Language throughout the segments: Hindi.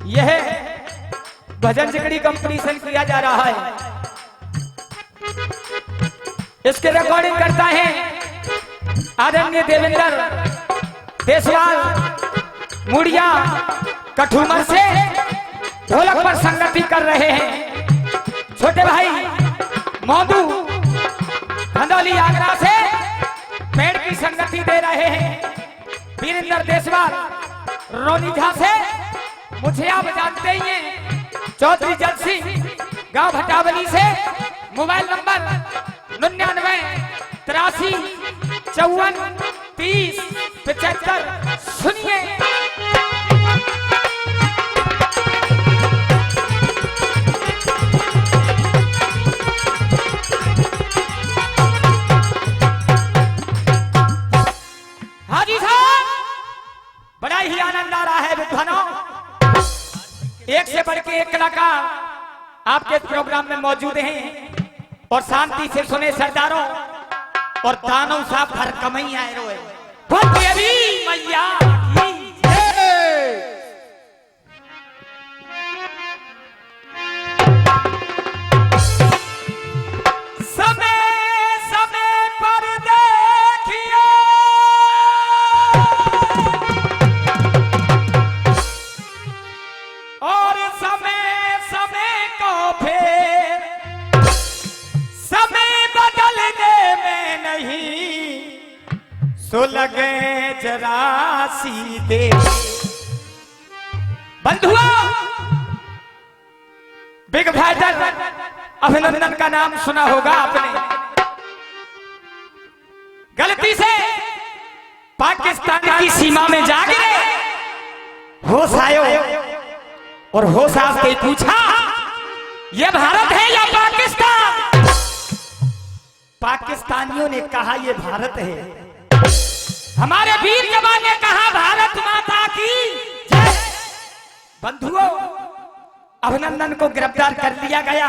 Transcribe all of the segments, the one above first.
यह भजन जिगड़ी कंपटीशन किया जा रहा है। इसके रिकॉर्डिंग करता है आदरणीय देवेंद्र देसवाल मुड़िया कठुमर से ढोलक पर संगति कर रहे हैं। छोटे भाई मौदू धंधौली आगरा से पेड़ की संगति दे रहे हैं। वीरेंद्र देसवाल रोनी झा से मुझे आप जानते ही हैं। चौधरी जल सिंह गांव भटावली से मोबाइल नंबर 99 83 54 30 75। सुनिए हाजी साहब, बड़ा ही आनंद आ रहा है विद्वानों। एक से बढ़ के एक कलाकार आपके प्रोग्राम में मौजूद हैं और शांति से सुने सरदारों और दानव साहब भर कमई आए रोए। मैया समय समय पर देखिए और समय समय को फिर समय बदलने में नहीं सो लगे जरा सीधे। बंधुओं, बिग फाइटर अभिनंदन का नाम सुना होगा आपने। गलती से पाकिस्तान की सीमा में जा गिरे, होश आयो और होश आज के पूछा ये भारत है या पाकिस्तान। पाकिस्तानियों ने कहा ये भारत है। हमारे वीर जवान ने कहा भारत माता की जय। बंधुओं, अभिनंदन को गिरफ्तार कर लिया गया।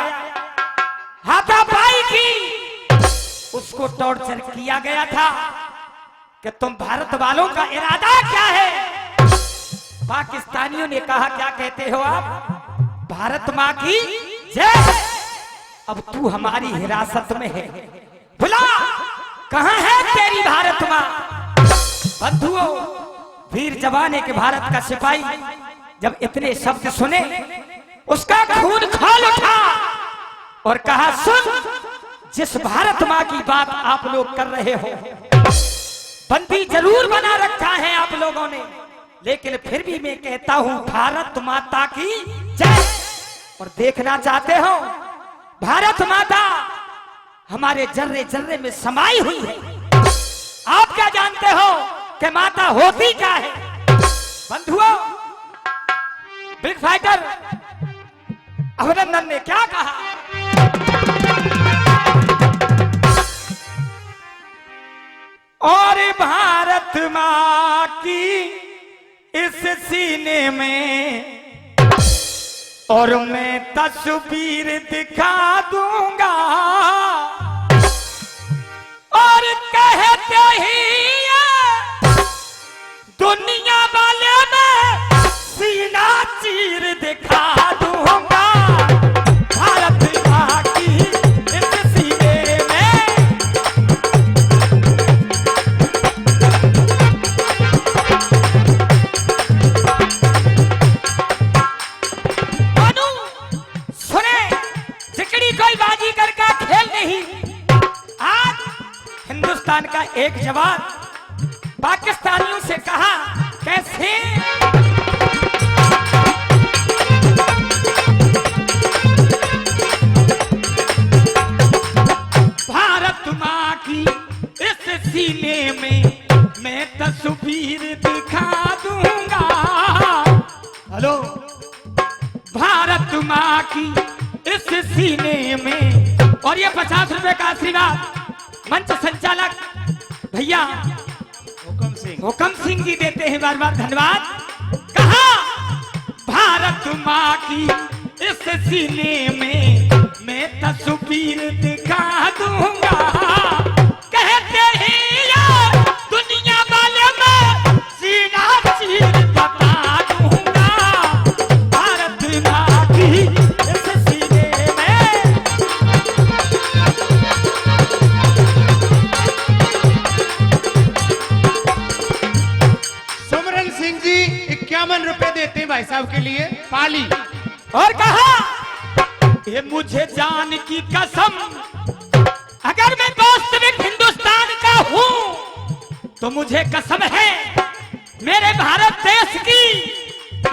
हाथापाई की उसको टॉर्चर किया गया था कि तुम भारत वालों का इरादा क्या है। पाकिस्तानियों ने कहा क्या कहते हो आप, भारत मां की जय। अब तू हमारी हिरासत में है, बुला कहां है तेरी भारत मां। बंधुओं, वीर जवान के भारत का सिपाही जब इतने शब्द सुने उसका खून खौल उठा और कहा सुन, जिस भारत मां की बात आप लोग कर रहे हो बंदी जरूर बना रखा है आप लोगों ने, लेकिन फिर भी मैं कहता हूं भारत माता की जय। और देखना चाहते हो भारत माता हमारे जर्रे जर्रे में समाई हुई है। आप क्या जानते हो कि माता होती क्या है। बंधुओं, बिग फाइटर अभिनंदन ने क्या कहा, और भारत मां की इस सीने में और मैं तस्वीर दिखा दूंगा और कहते ही दुनिया वाले में सीना चीर दिखा दूंगा। भारत मां की इस सीने में सुने, जिकड़ी कोई बाजीगर का खेल नहीं। आज हिंदुस्तान का एक जवान पाकिस्तानियों से कहा कैसे, भारत मां की इस सीने में मैं तस्वीर दिखा दूंगा। हेलो, भारत मां की इस सीने में। और ये 50 रुपए का आशीर्वाद मंच संचालक भैया हुक्म सिंह जी देते हैं, बार बार धन्यवाद। कहा भारत मां की इस सीने में मैं तस्वीर दिखा दूंगा। कहते ही दुनिया वाले में सीना चीर बता दूंगा। लिए पाली। और कहा ये मुझे जान की कसम, अगर मैं वास्तविक हिंदुस्तान का हूं तो मुझे कसम है मेरे भारत देश की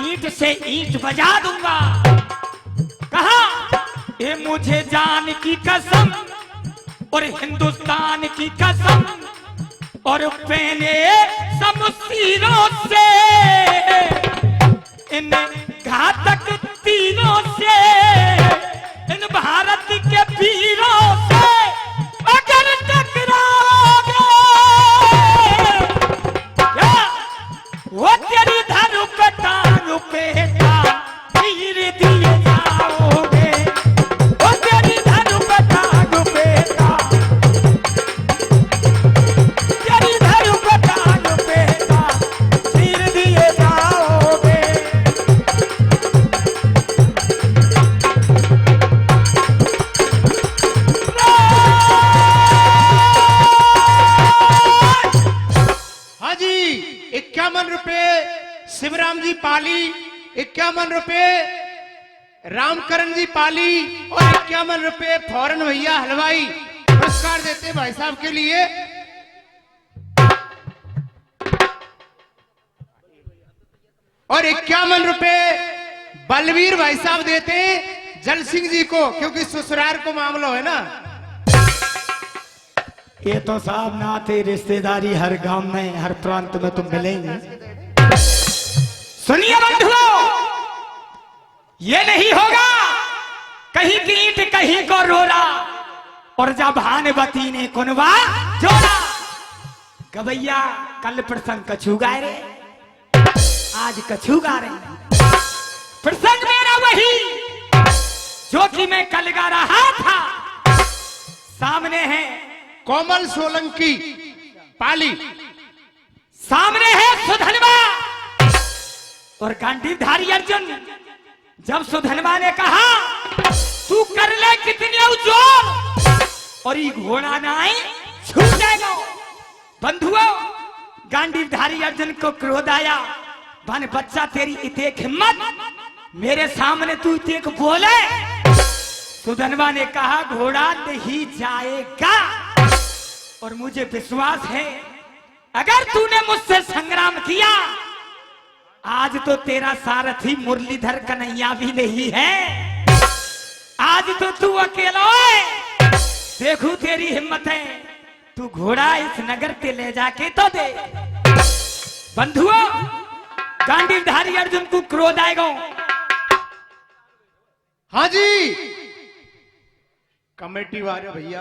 ईंट से ईंट बजा दूंगा। कहा ये मुझे जान की कसम और हिंदुस्तान की कसम, और पहने शमशीरों से इन घातक तीरों से, इन भारत के वीरों से अगर टकराओगे वो तेरी धनु पे टांग पे तीर दिए जाओगे, वो तेरी धनु पे टांग पे तेरी धनु पे टांग पे तीर दिए जाओगे। हाँ जी, 51 रुपए शिवराम जी पाली, 51 रुपए रामकरण जी पाली और 51 रुपए फौरन भैया हलवाई पुरस्कार देते भाई साहब के लिए। और 51 रुपए बलवीर भाई साहब देते जल सिंह जी को, क्योंकि ससुराल को मामला है ना। ये तो साहब नाते रिश्तेदारी हर गांव में हर प्रांत में तुम मिलेंगे। सुनिए बंधुओं, ये नहीं होगा कहीं की ईंट कहीं को रोरा, और जब भानुवती ने कुनवा जोड़ा। गवैया कल प्रसंग कछू गाय रे, आज कछू गा रहे। प्रसंग मेरा वही जो कि मैं कल गा रहा था। सामने है कोमल सोलंकी पाली, सामने है सुधनवा और गांडीवधारी अर्जुन। जब सुधनवा ने कहा तू कर ले कितने जोर और ये घोड़ा ना आए छूट जाएगा। बंधुओं, गांडीवधारी अर्जुन को क्रोध आया। बन बच्चा तेरी इतेक हिम्मत, मेरे सामने तू इतेक बोले। सुधनवा ने कहा घोड़ा नहीं जाएगा, और मुझे विश्वास है अगर तूने मुझसे संग्राम किया, आज तो तेरा सारथी मुरलीधर कन्हैया भी नहीं है, आज तो तू अकेला है। देखू तेरी हिम्मत है, तू घोड़ा इस नगर पे ले जाके तो दे। बंधुओं, गांडीवधारी अर्जुन को क्रोध आएगा। हाँ जी, कमेटी वाले भैया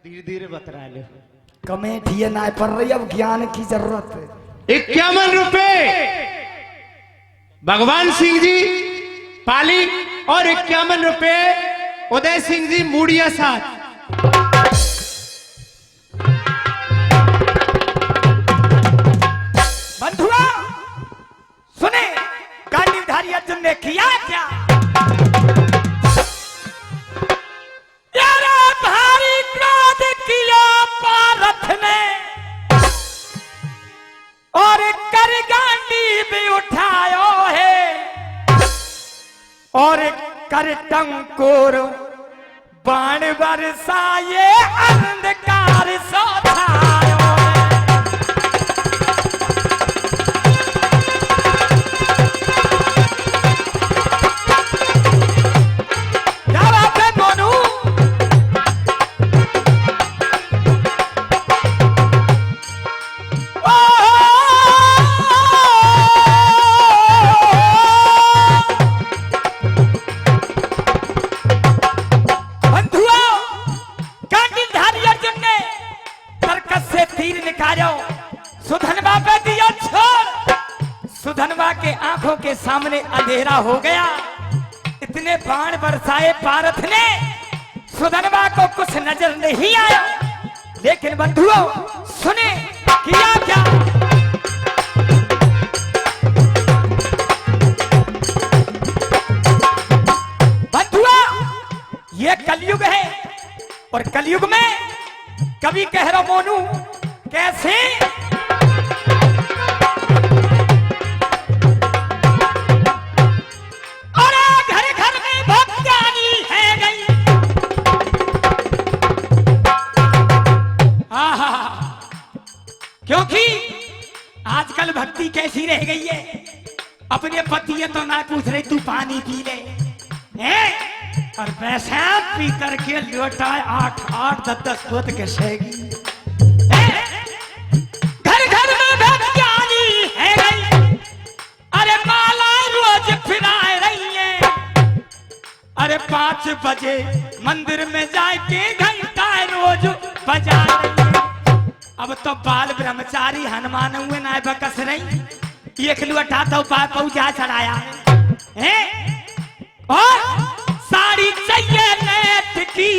धीरे धीरे बतरा ले। कमेटी ना पड़ रही, अब ज्ञान की जरूरत है। 51 रुपए भगवान सिंह जी पाली और 51 रुपए उदय सिंह जी मूड़िया साथ। बंधुआ सुने, गांडीवधारी अर्जुन ने किया क्या? यारा भारी क्रोध किया पारथ ने, और कर गांडी भी उठायो है, और कर टंकोर बाण बरसाए अंधकार सो छायो है। सुधनवा पे दिया छोड़। सुधनवा के आंखों के सामने अंधेरा हो गया। इतने बाण बरसाए पारथ ने, सुधनवा को कुछ नजर नहीं आया। लेकिन बंधुओं सुने किया क्या? बंधुआ, ये कलयुग है, और कलयुग में कभी कह रहा मोनू कैसे ले गई है। अपने पति तो ना पूछ रही तू पानी पी ले हैं? और वैसे पी करके लोटा 8-10 दूध के सेगी। घर घर में भक्तियानी है गई, अरे माला रोज फिराए रही है। अरे 5 बजे मंदिर में जाके घंटा रोज बजा रही है। अब तो बाल ब्रह्मचारी हनुमान हुए ना बकस रही, एक लुटा तो पहुंचा चढ़ाया है। और साड़ी चाहिए नेट की,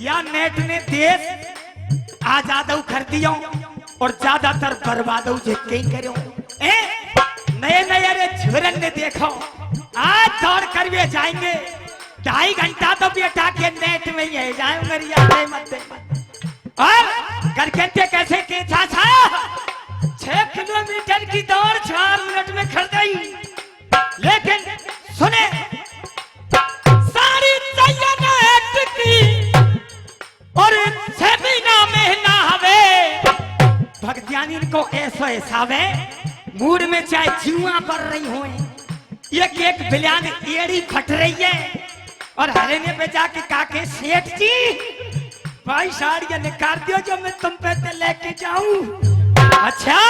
या नेट ने देश आजाद कर दियो और ज्यादातर बर्बाद करो। नए नए अरे झुरन ने देखो आज दौड़ कर वे जाएंगे 2.5 घंटा तो बेटा के नेट में ही जाए मत। और करके कैसे के था 6 किलोमीटर की दौड़ 4 मिनट में कर गई। लेकिन सुने सारी की और 6 महीना में ना हवे भक्तियानी को ऐसा हिसाबे मूड में चाहे जुआ पड़ रही हो, एक बिलियान एड़ी फट रही है। और हरेने पे जाके काके सेठ जी भाई साड़ियां निकाल दियो जो मैं तुम पे लेके जाऊं। अच्छा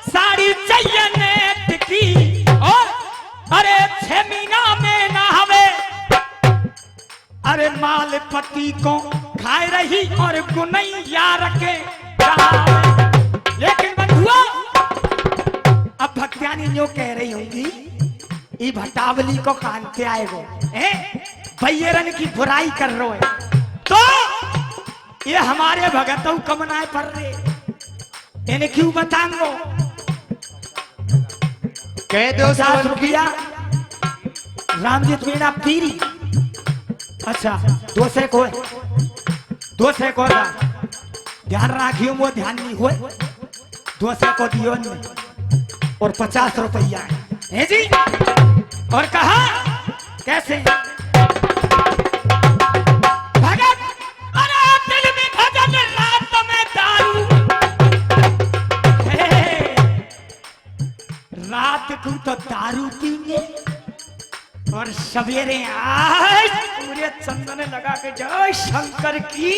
साड़ी चाहिए नेट की, और अरे 6 महीना में ना हवे। अरे माल पति को खाए रही और गुनैया रखे। लेकिन बंधुआ अब भक्तियानी जो कह रही होंगी ये भटावली को कानते आएगो भैरन की बुराई कर रहे है, तो ये हमारे भगतों कमनाए पड़ रहे इन्हें क्यों बताऊंगो। कह दो 50 रुपया रामजीत मीणा पीरी। अच्छा दूसरे को ध्यान राखियो, वो ध्यान नहीं हुए दूसरे को दियो नहीं। और 50 रुपया है जी। और कहा कैसे भगत, अरे दिल में भजन रात में दारू। रात को तो दारू पीएंगे और सवेरे आज पूरे चंदन लगा के जय शंकर की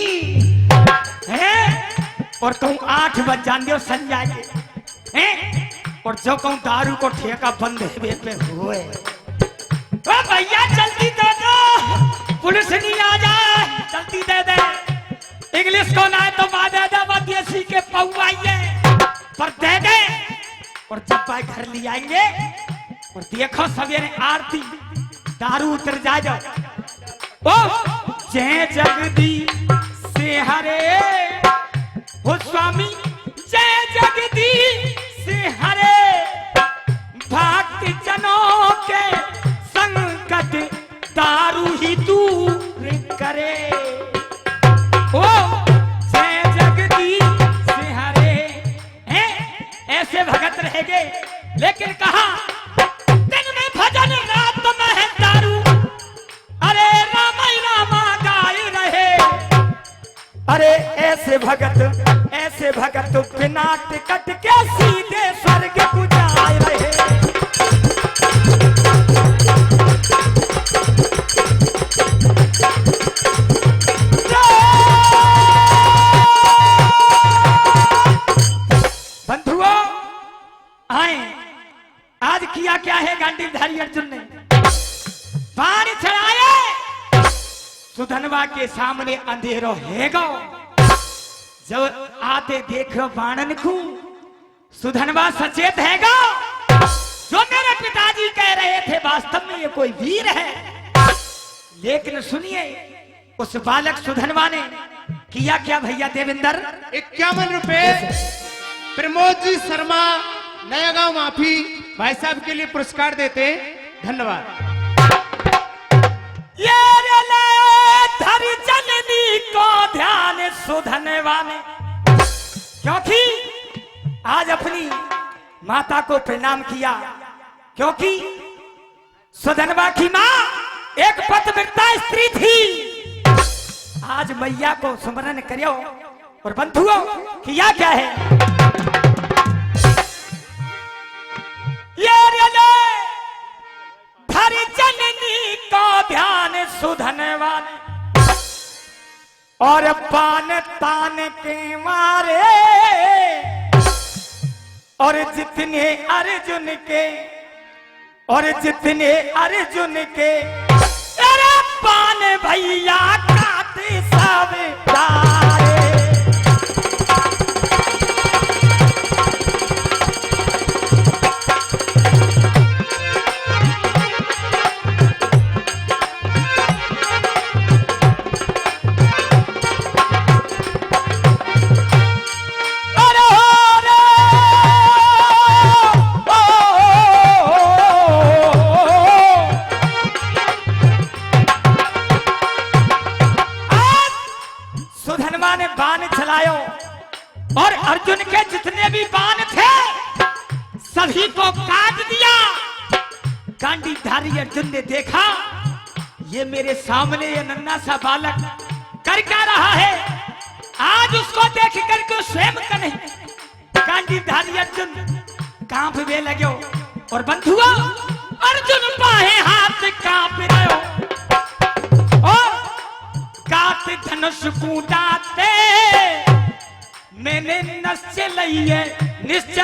है। और कहूँ 8 बज जान दो संजय के हैं। और जो कहूँ दारू को ठेका बंद है पे हुए भैया जल्दी दे दो, पुलिस नहीं आ जाए, जल्दी दे दे। इंग्लिश को ना तो दे दे, देसी के पौवाइए पर दे दे। और जब भाई घर ले आएंगे और देखो सवेरे आरती दारू उतर जाओ। ओ जय जगदी से हरे हो स्वामी, जय जगदी से हरे भक्त जनों के संकट दारू ही दूर करे। ओ जय जगदी से हरे ऐसे भगत रहेंगे। लेकिन कहा दिन में भजन रात में है दारू, अरे रामाई रामा गाई रहे। अरे ऐसे भगत बिना टिकट के सीधे स्वर्ग को जाए रहे। बंधुओं आए, आज किया क्या है गांडीवधारी अर्जुन ने? बाण चढ़ाए, सुधनवा के सामने अंधेरो हैगो। जब आते देखो बाणन को, सुधनवा सचेत हैगा। जो मेरे पिताजी कह रहे थे वास्तव में ये कोई वीर है। लेकिन सुनिए उस बालक सुधनवा ने किया क्या भैया देवेंद्र? 51 रुपए प्रमोद जी शर्मा नया गांव माफी भाई साहब के लिए पुरस्कार देते। धन्यवाद। ये धरी जननी को ध्यान सुधनवा ने, क्योंकि आज अपनी माता को प्रणाम किया, क्योंकि सुधनवा की मां एक पतिव्रता स्त्री थी। आज मैया को स्मरण करो। और बंधुओं किया क्या है? और पान तान के मारे और जितने अर्जुन के और जितने अर्जुन के तेरे पान भैया काटे सब डारे। सुधनवा ने बाण चलायो और अर्जुन के जितने भी बाण थे सभी को काट दिया। गांडीवधारी अर्जुन ने देखा ये मेरे सामने ये नन्हा सा बालक कर क्या रहा है। आज उसको देख करके स्वयं का नहीं गांडीवधारी अर्जुन कांपने लगे और बंधुआ अर्जुन पाहे हाथ कांप रहे और काट धनुष कूटाते मैंने निश्चय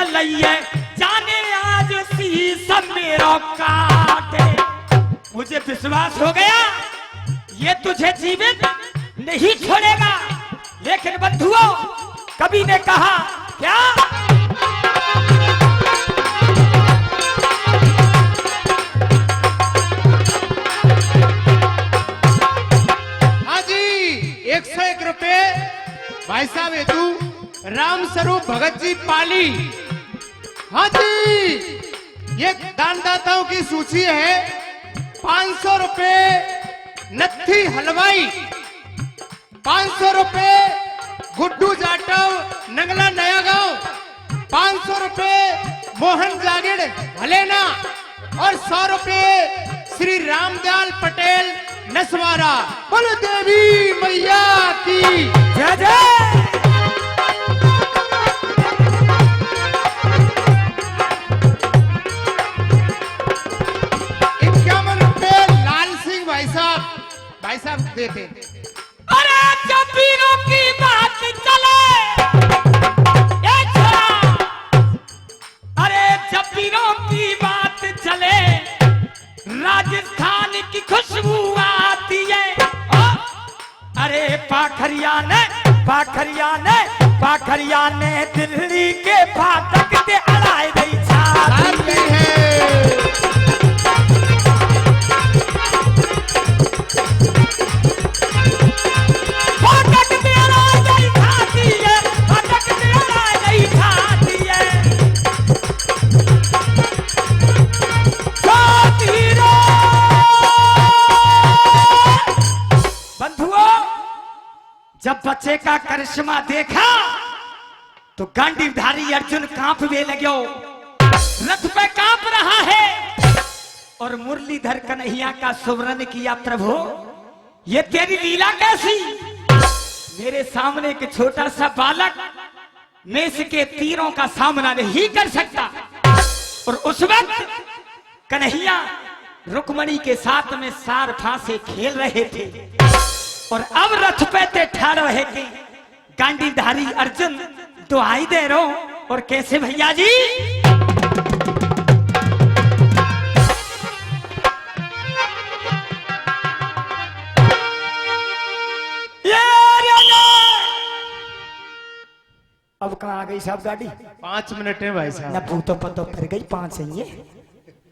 लइए जाने आज शीश मेरा काटे। मुझे विश्वास हो गया ये तुझे जीवित नहीं छोड़ेगा। लेकिन बंधुओं कवि ने कहा क्या भाई साहब ये तू राम स्वरूप भगत जी पाली। हाँ जी ये दानदाताओं की सूची है। 500 रुपए नत्थी हलवाई, 500 रुपए गुड्डू जाटव नंगला नया गांव, 500 रुपए मोहन जागिड़ हलेना और 100 रुपए श्री रामदयाल पटेल नसवारा। बोलो देवी मैया की जय जय। 51 रुपए लाल सिंह भाई साहब देते। अरे जब वीरों की बात चले ए छोरा, अरे जब वीरों की बात चले राजस्थान की खुशबू आती है। अरे पाखरिया ने दिल्ली के फाटक ते अड़ाई गई छाती है। फाटक ते अड़ाई गई छाती है, फाटक ते अड़ाई गई छाती है। बंधुओं जब बच्चे का करिश्मा देखा तो गांडीवधारी अर्जुन कांपने लगे। रथ पे कांप रहा है और मुरलीधर कन्हैया का सुवर्ण किया। प्रभु ये तेरी लीला कैसी। मेरे सामने एक छोटा सा बालक मेष के तीरों का सामना नहीं कर सकता। और उस वक्त कन्हैया रुक्मणी के साथ में सार फांसे खेल रहे थे और अब रथ पे ते ठाड़ रहे थे गांडीवधारी अर्जुन दुहाई दे रो। और कैसे भैया जी अब कहाँ आ गई साहब गाड़ी। 5 मिनट है भाई साहब। न भूतो पतो फिर गई 5 ही है।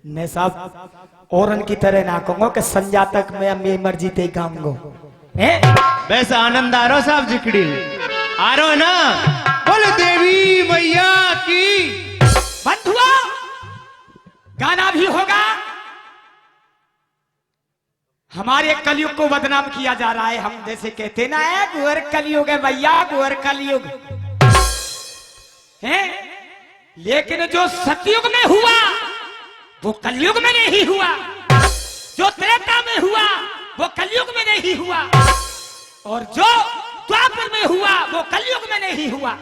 मैं साहब औरन की तरह ना कहूंगा कि संजा तक मैं मेरी मर्जी ते गाऊंगा। वैसे आनंद आ रहा साहब जिकड़ी आ रहा है ना। बोलो देवी मैया की। बंधुआ गाना भी होगा। हमारे कलयुग को बदनाम किया जा रहा है। हम जैसे कहते ना है गुअर कलयुग है भैया, गुअर कलयुग है। लेकिन जो सतयुग में हुआ वो कलयुग में नहीं हुआ, जो त्रेता में हुआ वो कलयुग में नहीं हुआ, और जो द्वापर में हुआ वो कलयुग में नहीं हुआ।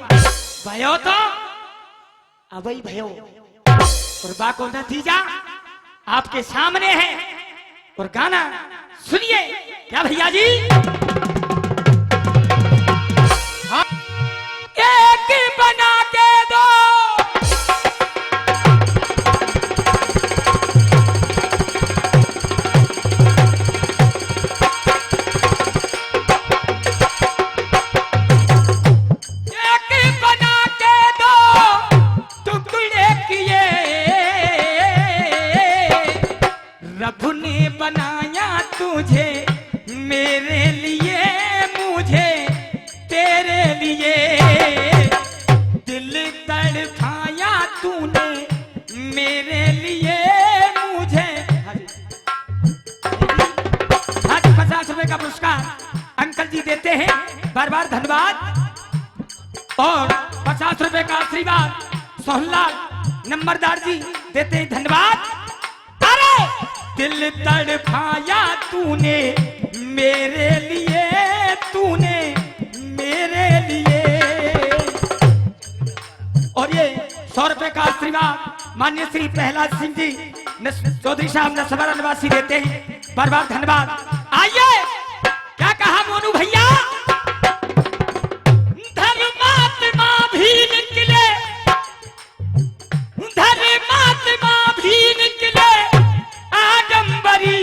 भयो तो अबई भयो और बाको नतीजा आपके सामने है। और गाना सुनिए क्या भैया जी। और 50 रुपए का आशीर्वाद सोहनलाल नंबरदार जी देते हैं, धन्यवाद। अरे दिल तड़पाया तूने मेरे लिए, तूने मेरे लिए। और ये 100 रुपए का आशीर्वाद माननीय श्री प्रहलाद सिंह जी चौधरी साहब नसवाड़ा निवासी देते हैं, बार बार धन्यवाद। आइए, क्या कहा मोनू भैया, धर्मात्मा भी निकले, धर्मात्मा भी निकले आडंबरी।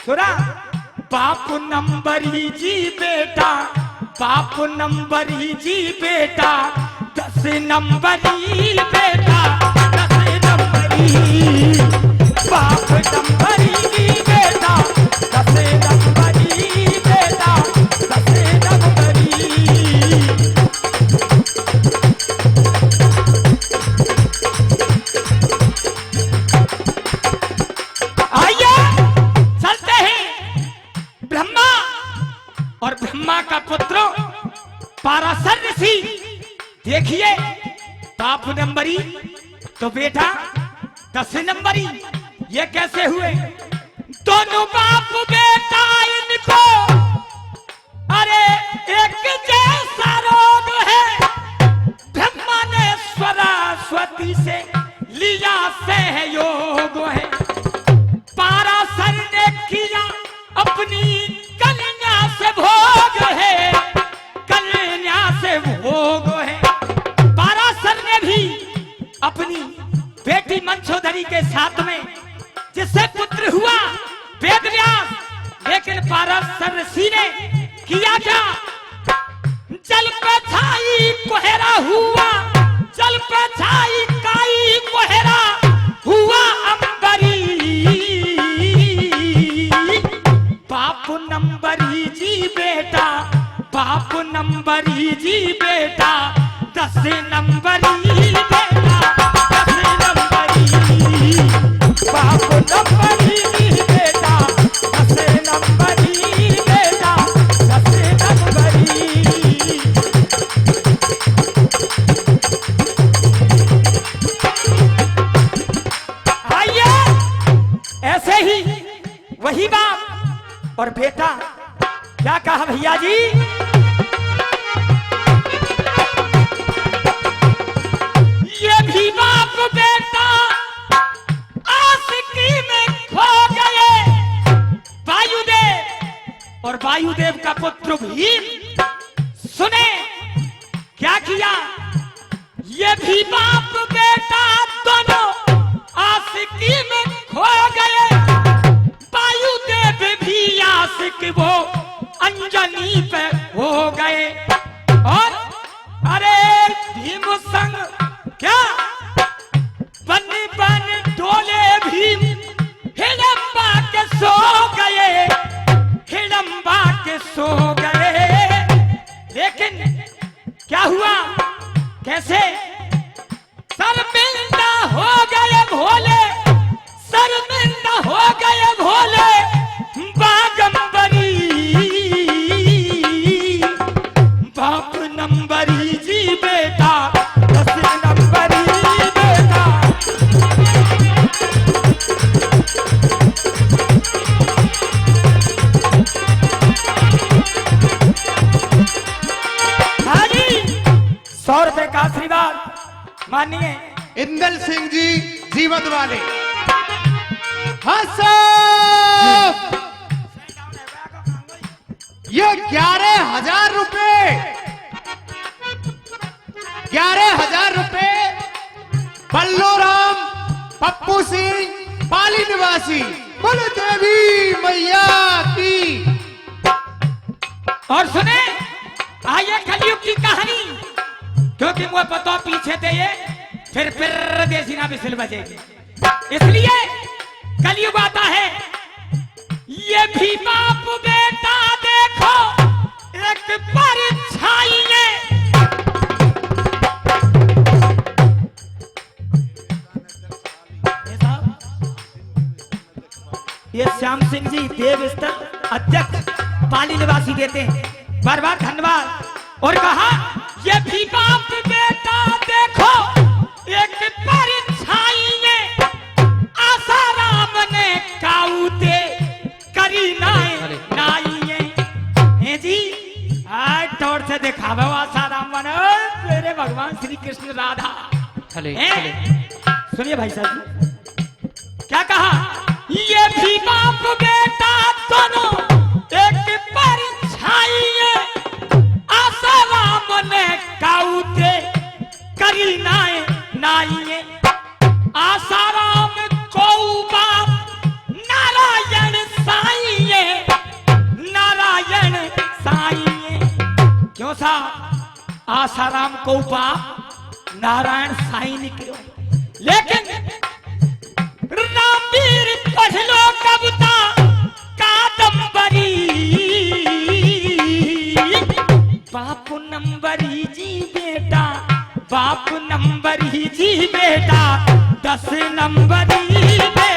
सुना, बाप नंबरी जी बेटा, बाप नंबरी जी बेटा, 10 नंबरी बेटा, 10 नंबरी। बाप नंबरी जी बेटा, 10 नंबरी बेटा, 10 नंबरी। आइए चलते हैं ब्रह्मा और ब्रह्मा का पुत्र पाराशर ऋषि। देखिए, बाप नंबरी तो बेटा 10 नंबरी, ये कैसे हुए? दोनों बाप बेटा इनको अरे एक जैसा रोग है। ब्रह्मा ने सरस्वती से लिया सहयोग है, पाराशर ने किया अपनी कन्या से भोग है, कन्या से भोग है। पाराशर ने भी अपनी बेटी मंचोदरी के साथ में, जिससे पुत्र हुआ वेदव्यास, लेकिन पाराशर ऋषि ने किया क्या? जल पे छाई कोहरा हुआ, जल पे छाई काई कोहरा हुआ अंबरी। बाप नंबरी जी बेटा, बाप नंबरी जी बेटा, 10 नंबरी बेटा, 10 नंबरी। बाप नंबरी जी बेटा, 10 नंबरी बेटा, 10 नंबरी। आइए, ऐसे ही वही बाप और बेटा, क्या कहा भैया जी? ये भी बाप बेटा आशिकी में खो गए। वायुदेव और वायुदेव का पुत्र भीम, सुने क्या किया? ये भी बाप बेटा दोनों आशिकी में खो गए। वायुदेव भी आशिक वो अंजनी पे हो गए। और अरे भीम संग क्या बन बन डोले भीम, हिडम्बा के सो गए, हिडम्बा के सो गए। लेकिन क्या हुआ? कैसे? शर्मिंदा हो गए भोले, शर्मिंदा हो गए भोले बागंबरी। बाप नंबरी जी बेटा, 10 नंबरी बेटा। हाँ जी, 100 रुपए का आशीर्वाद मानिए इंदल सिंह जी जीवत वाले। हाँ साहब, ये 11,000 रुपए, 11,000 रुपए बल्लो राम पप्पू सिंह पाली निवासी, बोल देवी मैया की। और सुने, आइए कलयुग की कहानी, क्योंकि मुझे पता पीछे थे ये फिर देसी ना बिसिल बजेगी, इसलिए कलयुग आता है। ये भी बाप बेटा देखो एक परछाई है। ये श्याम सिंह जी देव स्तर अध्यक्ष पाली निवासी देते हैं, बार बार धन्यवाद। और कहा ये भी बाप बेटा देखो एक परछाई में आसाराम ने काउते करी नाई है जी। आज तौर से दिखावे आसाराम बने मेरे भगवान श्री कृष्ण राधा। सुनिए भाई साहब क्या कहा, ये भी बाप बेटा दोनों एक परछाई आसाराम ने काउते करी नाई आसाराम को बाप नारायण साईं नारायण साईं। क्यों सा आसाराम को बाप नारायण साईं निकलो। लेकिन रामवीर पढ़ लो कविता कादंबरी बाप नंबरी जी बेटा बाप नंबरी जी बेटा 10 नंबरी बेटा।